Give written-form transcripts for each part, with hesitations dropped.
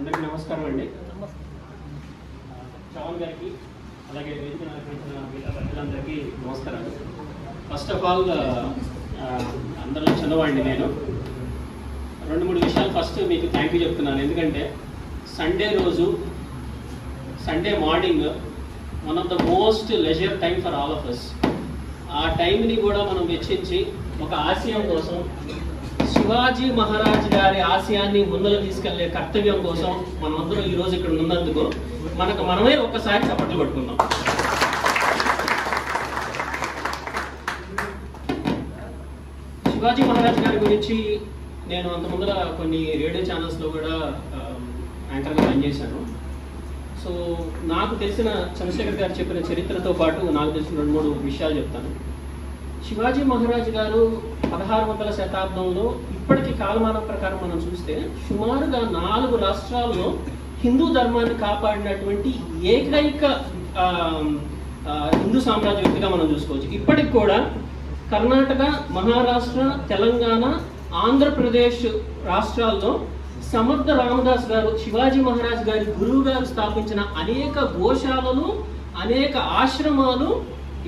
అందరికీ నమస్కారం అండి. చవన్ గారికి అలాగే వేదిక మిగతా ప్రజలందరికీ నమస్కారాలు. ఫస్ట్ ఆఫ్ ఆల్ అందరిలో చిన్నవాడిని నేను. 2-3 విషయాలు ఫస్ట్ మీకు థ్యాంక్ యూ చెప్తున్నాను. ఎందుకంటే Sunday morning one of the most leisure time for all of us. ఆ టైంని కూడా మనం వెచ్చించి ఒక ఆశయం కోసం, శివాజీ మహారాజ్ గారి ఆశయాన్ని ముందుకు తీసుకెళ్లే కర్తవ్యం కోసం మనమందరం ఈరోజు ఇక్కడ ఉన్నందుకు మనమే ఒక్కసారి చప్పట్లు కొట్టుకుందాం. శివాజీ మహారాజ్ గారి గురించి నేను అంత ముందర కొన్ని రేడియో ఛానల్స్లో కూడా యాంకర్గా పనిచేశాను. సో నాకు తెలిసిన చంద్రశేఖర్ గారు చెప్పిన చరిత్రతో పాటు నాకు తెలిసిన 2-3 విషయాలు చెప్తాను. శివాజీ మహారాజ్ గారు 1600వ శతాబ్దంలో ఇప్పటికీ కాలమానం ప్రకారం మనం చూస్తే సుమారుగా 4 రాష్ట్రాల్లో హిందూ ధర్మాన్ని కాపాడినటువంటి ఏకైక హిందూ సామ్రాజ్య వ్యక్తిగా మనం చూసుకోవచ్చు. ఇప్పటికి కూడా కర్ణాటక, మహారాష్ట్ర, తెలంగాణ, ఆంధ్రప్రదేశ్ రాష్ట్రాల్లో సమర్థ రామదాస్ గారు, శివాజీ మహారాజ్ గారి గురువు గారు స్థాపించిన అనేక గోశాలలు, అనేక ఆశ్రమాలు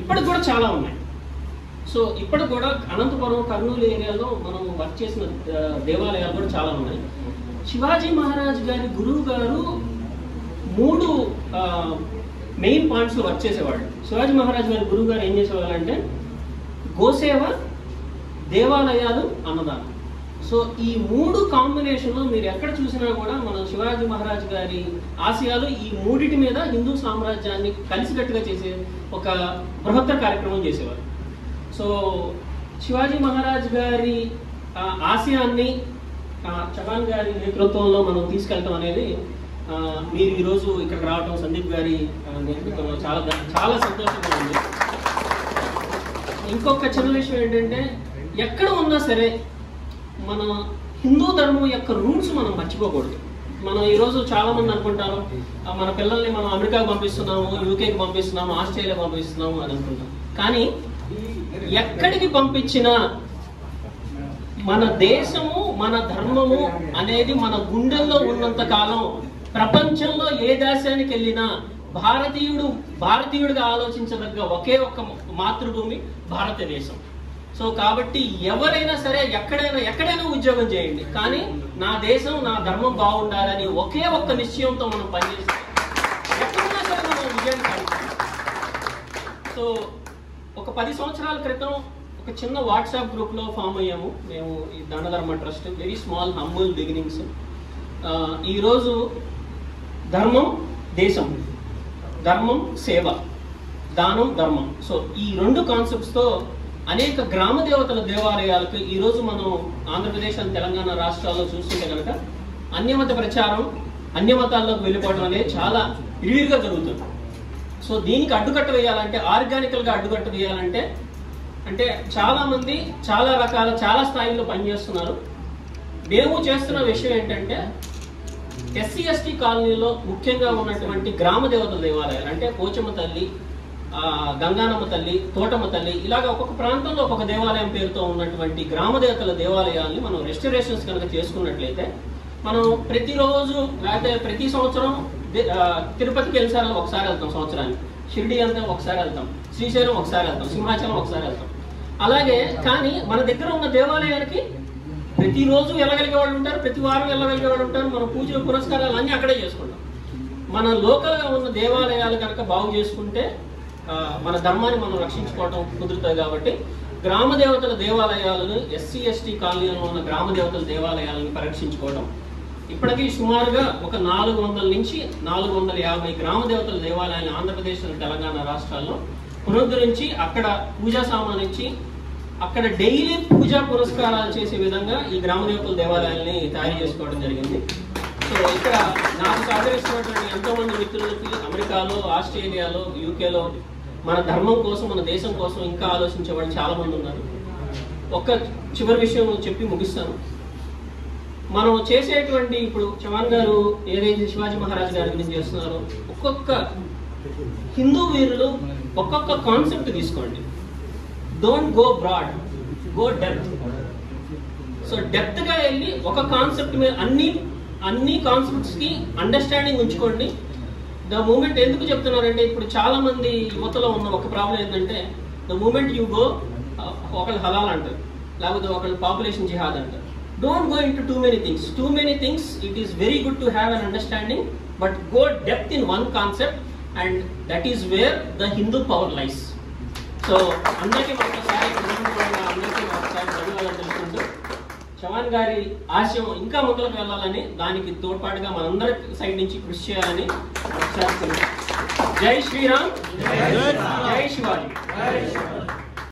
ఇప్పటికి కూడా చాలా ఉన్నాయి. సో ఇప్పటికి కూడా అనంతపురం, కర్నూలు ఏరియాలో మనం వర్క్ చేసిన దేవాలయాలు కూడా చాలా ఉన్నాయి. శివాజీ మహారాజ్ గారి గురువు గారు 3 మెయిన్ పాయింట్స్లో వర్క్ చేసేవాళ్ళు. శివాజీ మహారాజ్ గారి గురువు గారు ఏం చేసేవాళ్ళు అంటే గోసేవ, దేవాలయాలు, అన్నదానం. సో ఈ 3 కాంబినేషన్లో మీరు ఎక్కడ చూసినా కూడా మన శివాజీ మహారాజ్ గారి ఆశయాలు ఈ 3 మీద హిందూ సామ్రాజ్యాన్ని కలిసికట్టుగా చేసే ఒక బృహత్తర కార్యక్రమం చేసేవారు. సో శివాజీ మహారాజ్ గారి ఆశయాన్ని చవాన్ గారి నేతృత్వంలో మనం తీసుకెళ్ళటం అనేది మీరు ఈరోజు ఇక్కడికి రావటం సందీప్ గారి నేతృత్వంలో చాలా చాలా సంతోషంగా ఉంది. ఇంకొక చిన్న విషయం ఏంటంటే ఎక్కడ ఉన్నా సరే మన హిందూ ధర్మం యొక్క రూట్స్ మనం మర్చిపోకూడదు. మనం ఈరోజు చాలా మంది అనుకుంటారు మన పిల్లల్ని మనం అమెరికాకు పంపిస్తున్నాము, యూకేకి పంపిస్తున్నాము, ఆస్ట్రేలియా పంపిస్తున్నాము అని అనుకుంటాం. కానీ ఎక్కడికి పంపించినా మన దేశము, మన ధర్మము అనేది మన గుండెల్లో ఉన్నంత కాలం ప్రపంచంలో ఏ దేశానికి వెళ్ళినా భారతీయుడిగా ఆలోచించదగ్గ ఒకే ఒక్క మాతృభూమి భారతదేశం. సో కాబట్టి ఎవరైనా సరే ఎక్కడైనా ఉద్యోగం చేయండి, కానీ నా దేశం, నా ధర్మం బాగుండాలని ఒకే ఒక్క నిశ్చయంతో మనం పనిచేస్తే ఎక్కడున్నా సరే మనం విజయం సాధిస్తాం. సో ఒక 10 సంవత్సరాల క్రితం ఒక చిన్న వాట్సాప్ గ్రూప్లో ఫామ్ అయ్యాము మేము, ఈ Danadharma trust. Very small humble beginnings. ఈరోజు ధర్మం, దేశం, ధర్మం, సేవ, దానం, ధర్మం. సో ఈ 2 కాన్సెప్ట్స్తో అనేక గ్రామ దేవతల దేవాలయాలకు ఈరోజు మనం ఆంధ్రప్రదేశ్ అండ్ తెలంగాణ రాష్ట్రాల్లో చూస్తుంటే కనుక అన్యమత ప్రచారం, అన్యమతాల్లోకి వెళ్ళిపోవడం అనేది చాలా విరివిగా జరుగుతుంది. సో దీనికి అడ్డుకట్ట వేయాలంటే, ఆర్గానికల్గా అడ్డుకట్ట వేయాలంటే అంటే చాలా మంది చాలా స్థాయిల్లో పనిచేస్తున్నారు. మేము చేస్తున్న విషయం ఏంటంటే SC/ST కాలనీలో ముఖ్యంగా ఉన్నటువంటి గ్రామ దేవతల దేవాలయాలు అంటే పోచమ్మ తల్లి, గంగానమ్మ తల్లి, తోటమ్మ తల్లి, ఇలాగ ఒక్కొక్క ప్రాంతంలో ఒక్కొక్క దేవాలయం పేరుతో ఉన్నటువంటి గ్రామ దేవతల దేవాలయాల్ని మనం రెస్టరేషన్స్ కనుక చేసుకున్నట్లయితే మనం ప్రతిరోజు లేకపోతే ప్రతి సంవత్సరం తిరుపతికి వెళ్ళిసార్లు ఒకసారి వెళ్తాం, సంవత్సరానికి షిరిడి వెళ్తాం ఒకసారి వెళ్తాం, శ్రీశైలం ఒకసారి వెళ్తాం, సింహాచలం ఒకసారి వెళ్తాం. అలాగే కానీ మన దగ్గర ఉన్న దేవాలయానికి ప్రతిరోజు వెళ్ళగలిగే వాళ్ళు ఉంటారు, ప్రతి వారం వెళ్ళగలిగే వాళ్ళు ఉంటారు. మన పూజలు, పురస్కారాలు అన్నీ అక్కడే చేసుకుంటాం. మన లోకల్గా ఉన్న దేవాలయాలు కనుక బాగు చేసుకుంటే మన ధర్మాన్ని మనం రక్షించుకోవడం కుదురుతుంది. కాబట్టి గ్రామ దేవతల దేవాలయాలను, SC/ST కాలనీలో ఉన్న గ్రామ దేవతల దేవాలయాలను పరీక్షించుకోవడం. ఇప్పటికీ సుమారుగా ఒక 400 నుంచి 450 గ్రామ దేవతల దేవాలయాలను ఆంధ్రప్రదేశ్, తెలంగాణ రాష్ట్రాల్లో పునరుద్ధరించి అక్కడ పూజా సామాను ఇచ్చి అక్కడ డైలీ పూజా పురస్కారాలు చేసే విధంగా ఈ గ్రామ దేవతల దేవాలయాల్ని తయారు చేసుకోవడం జరిగింది. సో ఇక్కడ నాకు సహకరిస్తున్నటువంటి ఎంతోమంది మిత్రులకి అమెరికాలో, ఆస్ట్రేలియాలో, యూకేలో మన ధర్మం కోసం, మన దేశం కోసం ఇంకా ఆలోచించే వాళ్ళు చాలా మంది ఉన్నారు. ఒక్క చివరి విషయం చెప్పి ముగిస్తాను. మనం చేసేటువంటి ఇప్పుడు చవాన్ గారు ఏదైతే శివాజీ మహారాజ్ గారి గురించి చేస్తున్నారో, ఒక్కొక్క హిందూ వీరులు ఒక్కొక్క కాన్సెప్ట్ తీసుకోండి. Don't go broad, go depth. So depth గా వెళ్ళి ఒక కాన్సెప్ట్ మీద అన్ని కాన్సెప్ట్స్ కి అండర్స్టాండింగ్ ఉంచుకోండి. ద మూమెంట్ ఎందుకు చెప్తున్నారంటే, ఇప్పుడు చాలా మంది యువతలో ఉన్న ఒక ప్రాబ్లం ఏంటంటే, ద మూమెంట్ యూ గో, ఒకళ్ళు హలాల్ అంటారు, లేకపోతే ఒకళ్ళు పాపులేషన్ జిహాద్ అంటారు. Don't go in to too many things. It is very good to have an understanding, but go depth in one concept, and that is where the Hindu power lies. So అందరికీ మరొకసారి ధన్యవాదాలు తెలుసుకుంటూ, చవాన్ గారి ఆశయం ఇంకా ముందుకు వెళ్ళాలని, దానికి తోడ్పాటుగా మనందరి సైడ్ నుంచి కృషి చేయాలని ఒకసారి. జై శ్రీరామ్, జై శివాజీ.